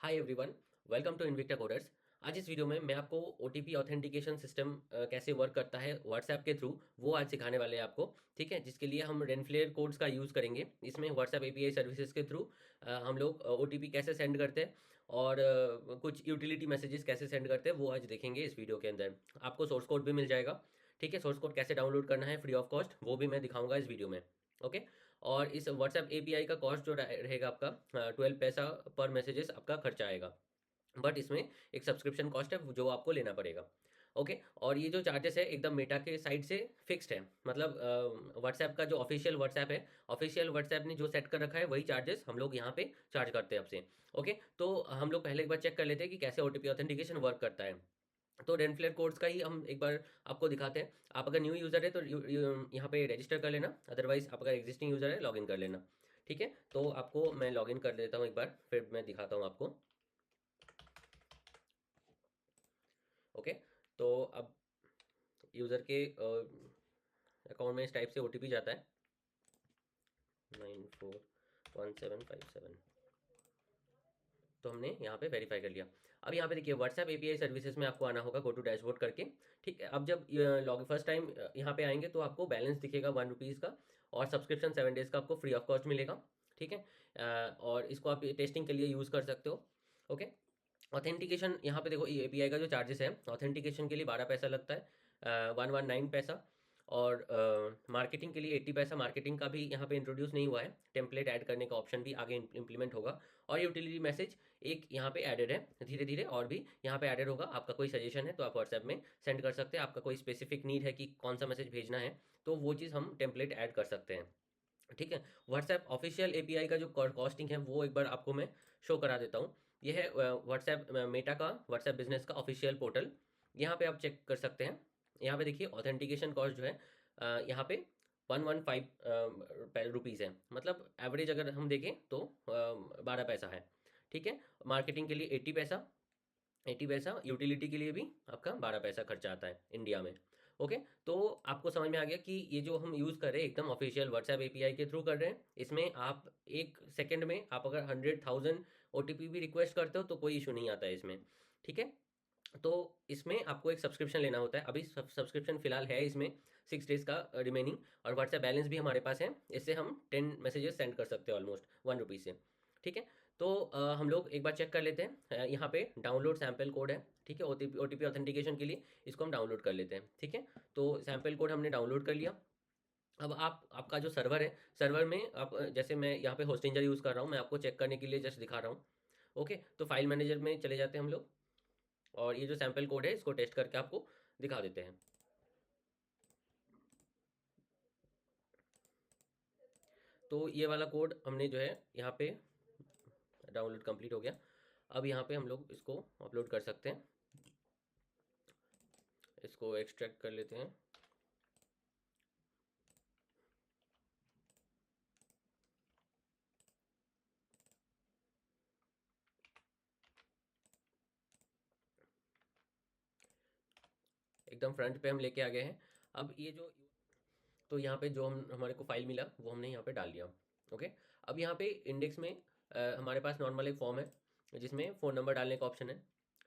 Hi everyone, welcome to Invicta coders. आज इस video में मैं आपको ओटीपी ऑथेंटिकेशन सिस्टम कैसे वर्क करता है व्हाट्सएप के थ्रू, वो आज सिखाने वाले हैं आपको। ठीक है, जिसके लिए हम रेनफ्लेयर कोड्स का यूज़ करेंगे। इसमें व्हाट्सएप एपीआई सर्विसेज के थ्रू हम लोग ओटीपी कैसे सेंड करते हैं और कुछ यूटिलिटी मैसेजेस कैसे सेंड करते हैं वो आज देखेंगे इस वीडियो के अंदर। आपको सोर्स कोड भी मिल जाएगा। ठीक है, सोर्स कोड कैसे डाउनलोड करना है फ्री ऑफ कॉस्ट वो भी मैं दिखाऊंगा इस वीडियो में। ओके। और इस व्हाट्सएप एपीआई का कॉस्ट जो रहेगा आपका 12 पैसा पर मैसेजेस आपका खर्चा आएगा। बट इसमें एक सब्सक्रिप्शन कॉस्ट है जो आपको लेना पड़ेगा। ओके। और ये जो चार्जेस है एकदम मेटा के साइड से फिक्स्ड है। मतलब व्हाट्सएप का जो ऑफिशियल व्हाट्सएप ने जो सेट कर रखा है वही चार्जेस हम लोग यहाँ पे चार्ज करते हैं आपसे। ओके। तो हम लोग पहले एक बार चेक कर लेते हैं कि कैसे ओटीपी ऑथेंटिकेशन वर्क करता है। तो रेनफ्लेयर कोड्स का ही हम एक बार आपको दिखाते हैं। आप अगर न्यू यूज़र है तो यहाँ पे रजिस्टर कर लेना, अदरवाइज आप अगर एग्जिस्टिंग यूज़र है लॉगिन कर लेना। ठीक है, तो आपको मैं लॉगिन कर लेता हूँ एक बार, फिर मैं दिखाता हूँ आपको। ओके। तो अब यूज़र के अकाउंट में इस टाइप से ओटीपी जाता है 941757। तो हमने यहाँ पे वेरीफाई कर लिया। अब यहाँ पे देखिए व्हाट्सएप एपीआई सर्विसेज में आपको आना होगा, गो टू डैशबोर्ड करके। ठीक है, अब जब लॉग फर्स्ट टाइम यहाँ पे आएंगे तो आपको बैलेंस दिखेगा 1 रुपीज़ का, और सब्सक्रिप्शन 7 डेज़ का आपको फ्री ऑफ कॉस्ट मिलेगा। ठीक है। और इसको आप टेस्टिंग के लिए यूज़ कर सकते हो। ओके। ऑथेंटिकेशन यहाँ पे देखो, एपीआई का जो चार्जेस है ऑथेंटिकेशन के लिए 12 पैसा लगता है, 119 पैसा। और मार्केटिंग के लिए 80 पैसा। मार्केटिंग का भी यहाँ पे इंट्रोड्यूस नहीं हुआ है, टेम्पलेट ऐड करने का ऑप्शन भी आगे इम्प्लीमेंट होगा। और यूटिलिटी मैसेज एक यहाँ पे एडेड है, धीरे धीरे और भी यहाँ पे एडेड होगा। आपका कोई सजेशन है तो आप व्हाट्सएप में सेंड कर सकते हैं। आपका कोई स्पेसिफिक नीड है कि कौन सा मैसेज भेजना है, तो वो चीज़ हम टेम्पलेट ऐड कर सकते हैं। ठीक है। व्हाट्सएप ऑफिशियल एपीआई का जो कॉस्टिंग है वो एक बार आपको मैं शो करा देता हूँ। यह है व्हाट्सएप मेटा का व्हाट्सएप बिजनेस का ऑफिशियल पोर्टल। यहाँ पे आप चेक कर सकते हैं। यहाँ पे देखिए ऑथेंटिकेशन कॉस्ट जो है यहाँ पे 115 रुपीज़ है। मतलब एवरेज अगर हम देखें तो 12 पैसा है। ठीक है। मार्केटिंग के लिए 80 पैसा, 80 पैसा। यूटिलिटी के लिए भी आपका 12 पैसा खर्चा आता है इंडिया में। ओके। तो आपको समझ में आ गया कि ये जो हम यूज़ कर रहे हैं एकदम ऑफिशियल व्हाट्सएप एपीआई के थ्रू कर रहे हैं। इसमें आप 1 सेकंड में आप अगर 100,000 ओटीपी भी रिक्वेस्ट करते हो तो कोई इशू नहीं आता है इसमें। ठीक है। तो इसमें आपको एक सब्सक्रिप्शन लेना होता है। अभी सब्सक्रिप्शन फिलहाल है इसमें 6 डेज़ का रिमेनिंग। और व्हाट्सएप बैलेंस भी हमारे पास है, इससे हम 10 मैसेजेस सेंड कर सकते हैं ऑलमोस्ट 1 रुपीज़ से। ठीक है। तो हम लोग एक बार चेक कर लेते हैं। यहाँ पे डाउनलोड सैम्पल कोड है। ठीक है, ओटीपी ऑथेंटिकेशन के लिए इसको हम डाउनलोड कर लेते हैं। ठीक है। तो सैम्पल कोड हमने डाउनलोड कर लिया। अब आपका जो सर्वर है, सर्वर में आप जैसे मैं यहाँ पे होस्टिंजर यूज़ कर रहा हूँ, मैं आपको चेक करने के लिए जस्ट दिखा रहा हूँ। ओके। तो फाइल मैनेजर में चले जाते हैं हम लोग, और ये जो सैम्पल कोड है इसको टेस्ट करके आपको दिखा देते हैं। तो ये वाला कोड हमने जो है यहाँ पे डाउनलोड कंप्लीट हो गया। अब यहाँ पे हम लोग इसको अपलोड कर सकते हैं। इसको एक्सट्रैक्ट कर लेते हैं। एकदम फ्रंट पे हम लेके आ गए हैं। अब ये जो, तो यहाँ पे जो हम हमारे को फाइल मिला वो हमने यहाँ पे डाल दिया। ओके। अब यहाँ पे इंडेक्स में हमारे पास नॉर्मल एक फॉर्म है जिसमें फ़ोन नंबर डालने का ऑप्शन है।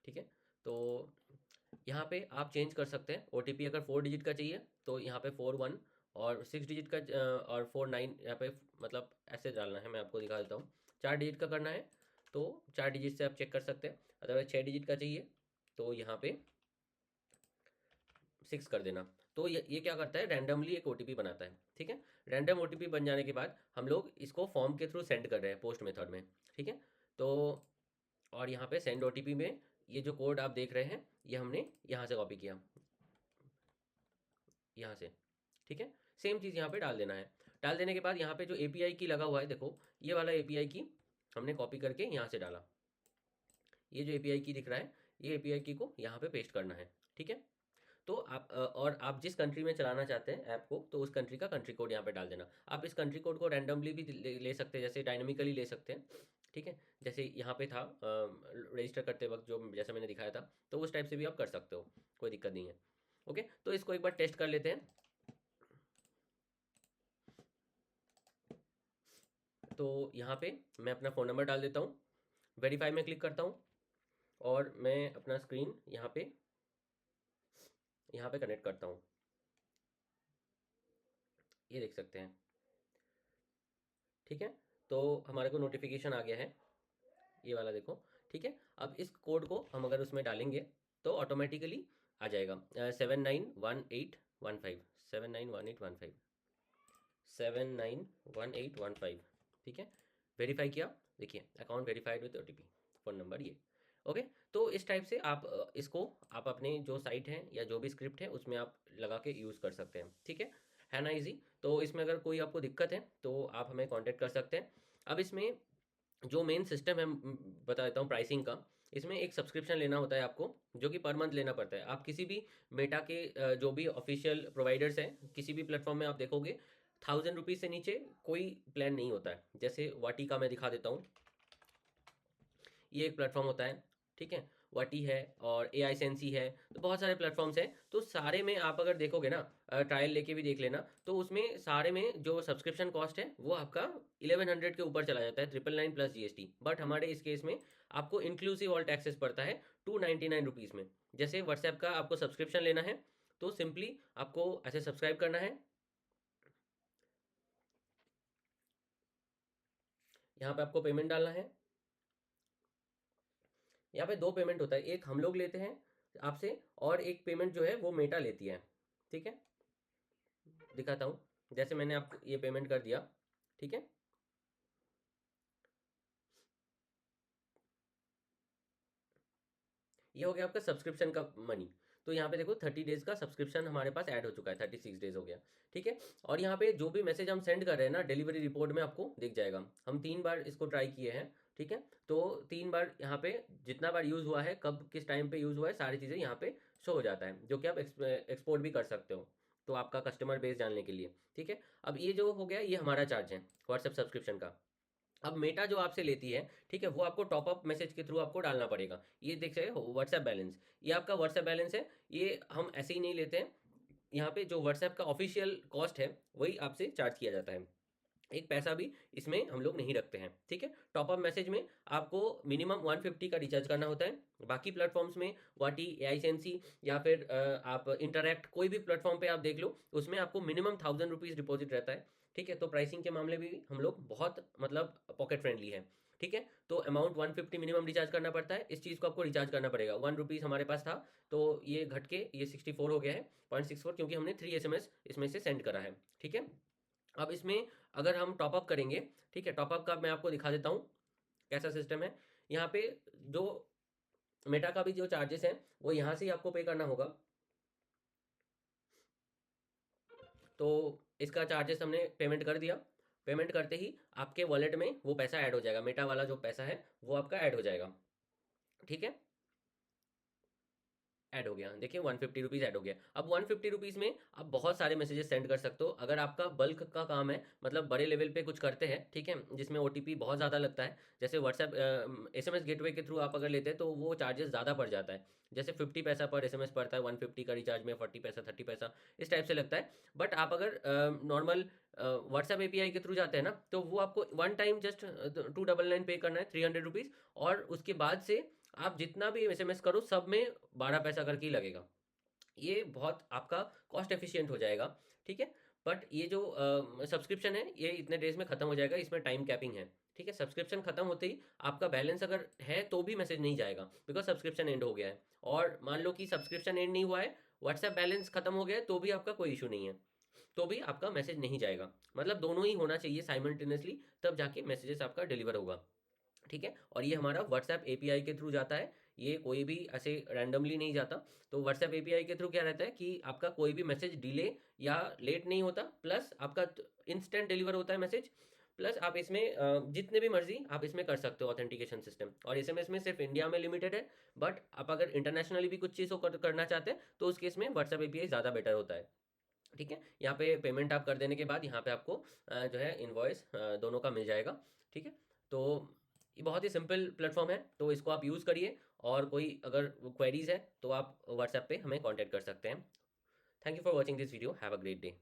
ठीक है। तो यहाँ पे आप चेंज कर सकते हैं। ओटीपी अगर 4 डिजिट का चाहिए तो यहाँ पे 41, और 6 डिजिट का और 49 यहाँ पे, मतलब ऐसे डालना है। मैं आपको दिखा देता हूँ। 4 डिजिट का करना है तो 4 डिजिट से आप चेक कर सकते हैं। अदरवाइज 6 डिजिट का चाहिए तो यहाँ पे 6 कर देना। तो ये क्या करता है, रैंडमली एक ओटीपी बनाता है। ठीक है। रैंडम ओटीपी बन जाने के बाद हम लोग इसको फॉर्म के थ्रू सेंड कर रहे हैं पोस्ट मेथड में। ठीक है। तो और यहाँ पे सेंड ओटीपी में ये जो कोड आप देख रहे हैं ये हमने यहाँ से कॉपी किया, यहाँ से। ठीक है। सेम चीज़ यहाँ पे डाल देना है। डाल देने के बाद यहाँ पे जो एपीआई की लगा हुआ है, देखो ये वाला एपीआई की हमने कॉपी करके यहाँ से डाला। ये जो एपीआई की दिख रहा है, ये एपीआई की को यहाँ पे पेस्ट करना है। ठीक है। तो आप और आप जिस कंट्री में चलाना चाहते हैं ऐप को, तो उस कंट्री का कंट्री कोड यहाँ पे डाल देना। आप इस कंट्री कोड को रैंडमली भी ले सकते हैं, जैसे डायनामिकली ले सकते हैं। ठीक है। जैसे यहाँ पे था रजिस्टर करते वक्त जो जैसा मैंने दिखाया था, तो उस टाइप से भी आप कर सकते हो, कोई दिक्कत नहीं है। ओके। तो इसको एक बार टेस्ट कर लेते हैं। तो यहाँ पे मैं अपना फ़ोन नंबर डाल देता हूँ। वेरीफाई में क्लिक करता हूँ और मैं अपना स्क्रीन यहाँ पे कनेक्ट करता हूँ, ये देख सकते हैं। ठीक है, तो हमारे को नोटिफिकेशन आ गया है, ये वाला देखो। ठीक है, अब इस कोड को हम अगर उसमें डालेंगे तो ऑटोमेटिकली आ जाएगा 791815, 791815, 791815। ठीक है, वेरीफाई किया, देखिए account verified with OTP, phone number ये। ओके, तो इस टाइप से आप इसको आप अपने जो साइट है या जो भी स्क्रिप्ट है उसमें आप लगा के यूज़ कर सकते हैं। ठीक है ना, इजी। तो इसमें अगर कोई आपको दिक्कत है तो आप हमें कांटेक्ट कर सकते हैं। अब इसमें जो मेन सिस्टम है, बता देता हूँ प्राइसिंग का। इसमें एक सब्सक्रिप्शन लेना होता है आपको, जो कि पर मंथ लेना पड़ता है। आप किसी भी मेटा के जो भी ऑफिशियल प्रोवाइडर्स हैं, किसी भी प्लेटफॉर्म में आप देखोगे 1000 रुपीज़ से नीचे कोई प्लान नहीं होता है। जैसे वाटी का मैं दिखा देता हूँ, ये एक प्लेटफॉर्म होता है। ठीक है, वाटी है और AI सेंसी है, तो बहुत सारे प्लेटफॉर्म्स हैं। तो सारे में आप अगर देखोगे ना, ट्रायल लेके भी देख लेना, तो उसमें सारे में जो सब्सक्रिप्शन कॉस्ट है वो आपका 1100 के ऊपर चला जाता है, 999 प्लस GST। बट हमारे इस केस में आपको इंक्लूसिव ऑल टैक्सेस पड़ता है 299 रुपीज़ में। जैसे व्हाट्सएप का आपको सब्सक्रिप्शन लेना है तो सिंपली आपको ऐसे सब्सक्राइब करना है, यहाँ पे आपको पेमेंट डालना है। यहाँ पे दो पेमेंट होता है, एक हम लोग लेते हैं आपसे और एक पेमेंट जो है वो मेटा लेती है। ठीक है, दिखाता हूँ, जैसे मैंने आपको ये पेमेंट कर दिया। ठीक है, ये हो गया आपका सब्सक्रिप्शन का मनी। तो यहाँ पे देखो 30 डेज का सब्सक्रिप्शन हमारे पास ऐड हो चुका है, 36 डेज हो गया। ठीक है, और यहाँ पे जो भी मैसेज हम सेंड कर रहे हैं ना, डिलीवरी रिपोर्ट में आपको दिख जाएगा। हम 3 बार इसको ट्राई किए हैं। ठीक है, तो 3 बार यहाँ पे जितना बार यूज़ हुआ है, कब किस टाइम पे यूज़ हुआ है, सारी चीज़ें यहाँ पे शो हो जाता है, जो कि आप एक्सपोर्ट भी कर सकते हो, तो आपका कस्टमर बेस जानने के लिए। ठीक है, अब ये जो हो गया ये हमारा चार्ज है व्हाट्सएप सब्सक्रिप्शन का। अब मेटा जो आपसे लेती है, ठीक है, वो आपको टॉप अप मैसेज के थ्रू आपको डालना पड़ेगा। ये देख सकते हो व्हाट्सएप बैलेंस, ये आपका व्हाट्सएप बैलेंस है। ये हम ऐसे ही नहीं लेते हैं, यहाँ पे जो व्हाट्सएप का ऑफिशियल कॉस्ट है वही आपसे चार्ज किया जाता है। एक पैसा भी इसमें हम लोग नहीं रखते हैं। ठीक है, टॉप अप मैसेज में आपको मिनिमम 150 का रिचार्ज करना होता है। बाकी प्लेटफॉर्म्स में वाटी, AI सेंसी या फिर आप इंटरैक्ट, कोई भी प्लेटफॉर्म पे आप देख लो, उसमें आपको मिनिमम 1000 रुपीज़ डिपॉजिट रहता है। ठीक है, तो प्राइसिंग के मामले में भी हम लोग बहुत मतलब पॉकेट फ्रेंडली है। ठीक है, तो अमाउंट 150 मिनिमम रिचार्ज करना पड़ता है। इस चीज़ को आपको रिचार्ज करना पड़ेगा। 1 रुपीज़ हमारे पास था, तो ये घट के ये 64 हो गया है, 0.64, क्योंकि हमने 3 SMS इसमें से सेंड करा है। ठीक है, अब इसमें अगर हम टॉपअप करेंगे, ठीक है, टॉपअप का मैं आपको दिखा देता हूँ कैसा सिस्टम है। यहाँ पे जो मेटा का भी जो चार्जेस हैं वो यहाँ से ही आपको पे करना होगा। तो इसका चार्जेस हमने पेमेंट कर दिया। पेमेंट करते ही आपके वॉलेट में वो पैसा ऐड हो जाएगा, मेटा वाला जो पैसा है वो आपका ऐड हो जाएगा। ठीक है, ऐड हो गया, देखिए 150 रुपीज़ ऐड हो गया। अब 150 रुपीज़ में आप बहुत सारे मैसेजेस सेंड कर सकते हो। अगर आपका बल्क का काम है, मतलब बड़े लेवल पे कुछ करते हैं, ठीक है, जिसमें OTP बहुत ज़्यादा लगता है, जैसे व्हाट्सएप SMS गेटवे के थ्रू आप अगर लेते हैं तो वो चार्जेस ज़्यादा पड़ जाता है। जैसे 50 पैसा पर SMS पड़ता है, 150 का रिचार्ज में 40 पैसा, 30 पैसा, इस टाइप से लगता है। बट आप अगर नॉर्मल व्हाट्सएप API के थ्रू जाते हैं ना, तो वो आपको वन टाइम जस्ट 299 पे करना है, 300 रुपीज़। और उसके बाद से आप जितना भी SMS करो सब में 12 पैसा करके ही लगेगा। ये बहुत आपका कॉस्ट एफिशिएंट हो जाएगा। ठीक है, बट ये जो सब्सक्रिप्शन है ये इतने डेज में ख़त्म हो जाएगा, इसमें टाइम कैपिंग है। ठीक है, सब्सक्रिप्शन खत्म होते ही आपका बैलेंस अगर है तो भी मैसेज नहीं जाएगा, बिकॉज सब्सक्रिप्शन एंड हो गया है। और मान लो कि सब्सक्रिप्शन एंड नहीं हुआ है, व्हाट्सएप बैलेंस खत्म हो गया है, तो भी आपका कोई इशू नहीं है, तो भी आपका मैसेज नहीं जाएगा। मतलब दोनों ही होना चाहिए साइमल्टेनियसली, तब जाके मैसेजेस आपका डिलीवर होगा। ठीक है, और ये हमारा व्हाट्सएप API के थ्रू जाता है, ये कोई भी ऐसे रैंडमली नहीं जाता। तो व्हाट्सएप API के थ्रू क्या रहता है कि आपका कोई भी मैसेज डिले या लेट नहीं होता, प्लस आपका इंस्टेंट डिलीवर होता है मैसेज। प्लस आप इसमें जितने भी मर्जी आप इसमें कर सकते हो ऑथेंटिकेशन सिस्टम। और SMS में सिर्फ इंडिया में लिमिटेड है, बट आप अगर इंटरनेशनली भी कुछ चीज़ को करना चाहते हैं तो उस केस में व्हाट्सएप API ज़्यादा बेटर होता है। ठीक है, यहाँ पे पेमेंट आप कर देने के बाद यहाँ पे आपको जो है इनवॉइस दोनों का मिल जाएगा। ठीक है, तो ये बहुत ही सिंपल प्लेटफॉर्म है, तो इसको आप यूज़ करिए। और कोई अगर क्वेरीज है तो आप व्हाट्सएप पे हमें कांटेक्ट कर सकते हैं। Thank you for watching this video, have a great day.